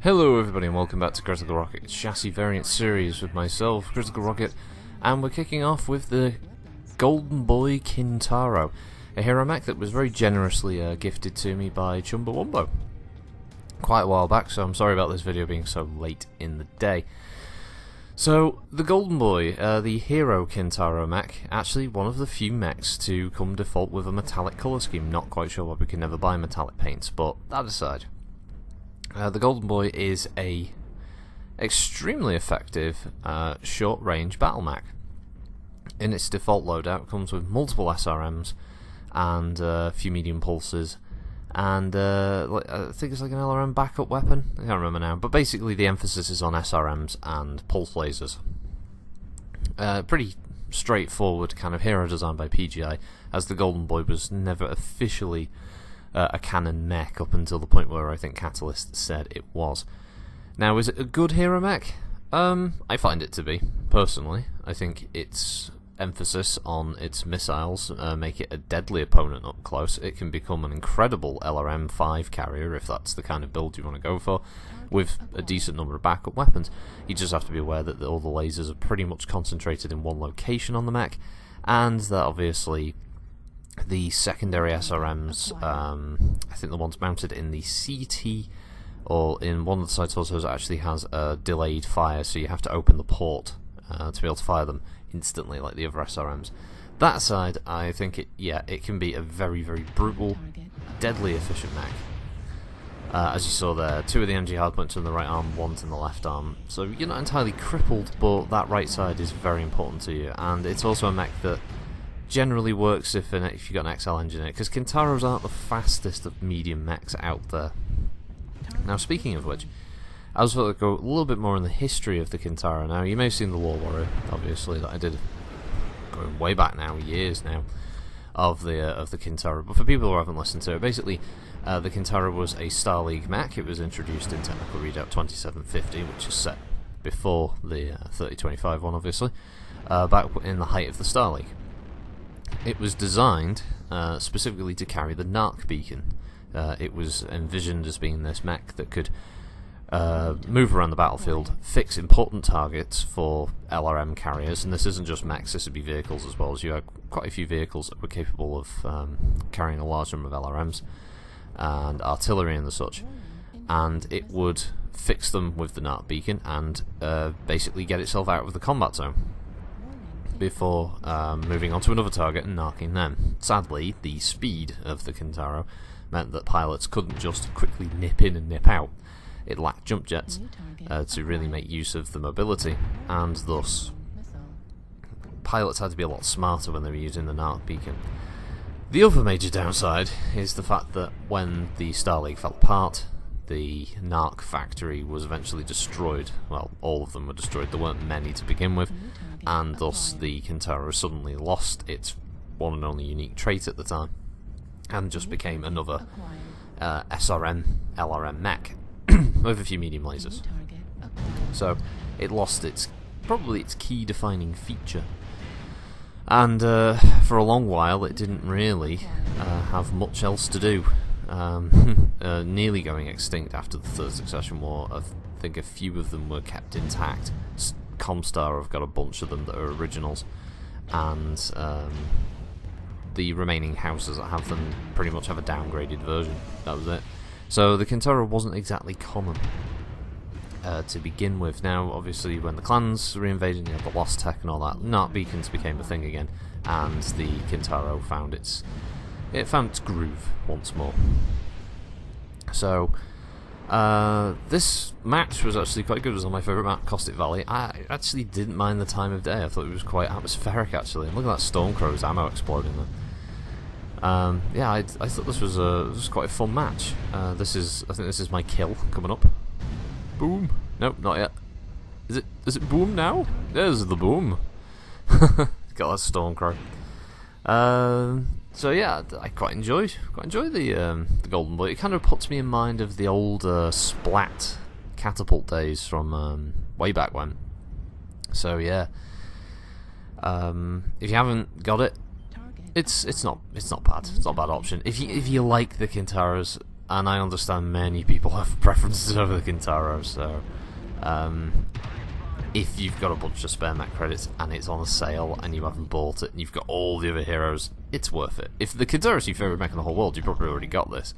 Hello everybody and welcome back to Critical Rocket Chassis Variant Series with myself, Critical Rocket, and we're kicking off with the Golden Boy Kintaro, a hero mech that was very generously gifted to me by ChumboWumbo quite a while back, so I'm sorry about this video being so late in the day. So, the Golden Boy, the hero Kintaro mech, actually one of the few mechs to come default with a metallic colour scheme. Not quite sure why we can never buy metallic paints, but that aside. The Golden Boy is a extremely effective short-range battle mech. In its default loadout, it comes with multiple SRMs and a few medium pulses, and I think it's like an LRM backup weapon. I can't remember now, but basically the emphasis is on SRMs and pulse lasers. Pretty straightforward kind of hero design by PGI, as the Golden Boy was never officially a canon mech up until the point where I think Catalyst said it was. Now, is it a good hero mech? I find it to be, personally. I think its emphasis on its missiles make it a deadly opponent up close. It can become an incredible LRM 5 carrier if that's the kind of build you want to go for, with a decent number of backup weapons. You just have to be aware that all the lasers are pretty much concentrated in one location on the mech, and that obviously the secondary SRMs, I think the ones mounted in the CT or in one of the side torsos actually has a delayed fire, so you have to open the port to be able to fire them instantly like the other SRMs. That aside, I think it can be a very, very brutal, deadly efficient mech. As you saw there, 2 of the MG hardpoints in the right arm, 1 in the left arm, so you're not entirely crippled, but that right side is very important to you, and it's also a mech that generally works if you've got an XL engine in it, because Kintaros aren't the fastest of medium mechs out there. Now, speaking of which, I was going to go a little bit more in the history of the Kintaro. Now, you may have seen the MechWarrior, obviously, that I did going way back now, years now, of the Kintaro. But for people who haven't listened to it, basically, the Kintaro was a Star League mech. It was introduced in Technical Readout 2750, which is set before the 3025 one, obviously, back in the height of the Star League. It was designed specifically to carry the NARC beacon. It was envisioned as being this mech that could move around the battlefield, fix important targets for LRM carriers, and this isn't just mechs, this would be vehicles as well, as you had quite a few vehicles that were capable of carrying a large number of LRMs and artillery and the such, and it would fix them with the NARC beacon and basically get itself out of the combat zone before moving on to another target and narking them. Sadly, the speed of the Kintaro meant that pilots couldn't just quickly nip in and nip out. It lacked jump jets to really make use of the mobility, and thus pilots had to be a lot smarter when they were using the NARC beacon. The other major downside is the fact that when the Star League fell apart, the NARC factory was eventually destroyed. Well, all of them were destroyed. There weren't many to begin with, and thus the Kintaro suddenly lost its one and only unique trait at the time, and just became another SRM, LRM mech with a few medium lasers. So it lost probably its key defining feature, and for a long while it didn't really have much else to do. Nearly going extinct after the Third Succession War. I think a few of them were kept intact. Comstar have got a bunch of them that are originals, and the remaining houses that have them pretty much have a downgraded version. That was it. So the Kintaro wasn't exactly common to begin with. Now, obviously, when the clans reinvaded, you had the Lost Tech and all that, NARC beacons became a thing again, and the Kintaro found its groove once more. So this match was actually quite good. It was on my favourite map, Caustic Valley. I actually didn't mind the time of day. I thought it was quite atmospheric, actually. And look at that Stormcrow's ammo exploding there. Yeah, I thought this was quite a fun match. I think this is my kill coming up. Boom. Nope, not yet. Is it boom now? There's the boom. Got that Stormcrow. So yeah, I quite enjoy the Golden Boy. It kind of puts me in mind of the old Splat catapult days from way back when. So yeah, if you haven't got it, it's not bad. It's not a bad option. If you like the Kintaros, and I understand many people have preferences over the Kintaro, so if you've got a bunch of spare mech credits and it's on a sale and you haven't bought it and you've got all the other heroes, it's worth it. If the Kintaro is your favourite mech in the whole world, you probably already got this.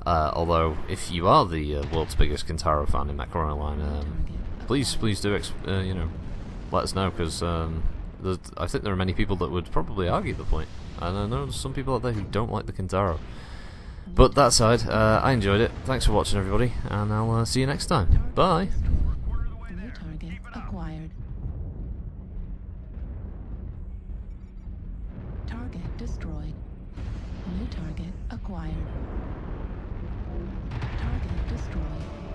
Although, if you are the world's biggest Kintaro fan in MechWarrior Online, please do, let us know, because I think there are many people that would probably argue the point, and I know there's some people out there who don't like the Kintaro. But that aside, I enjoyed it. Thanks for watching, everybody, and I'll see you next time. Bye! New target acquired. Target destroyed. New target acquired. Target destroyed.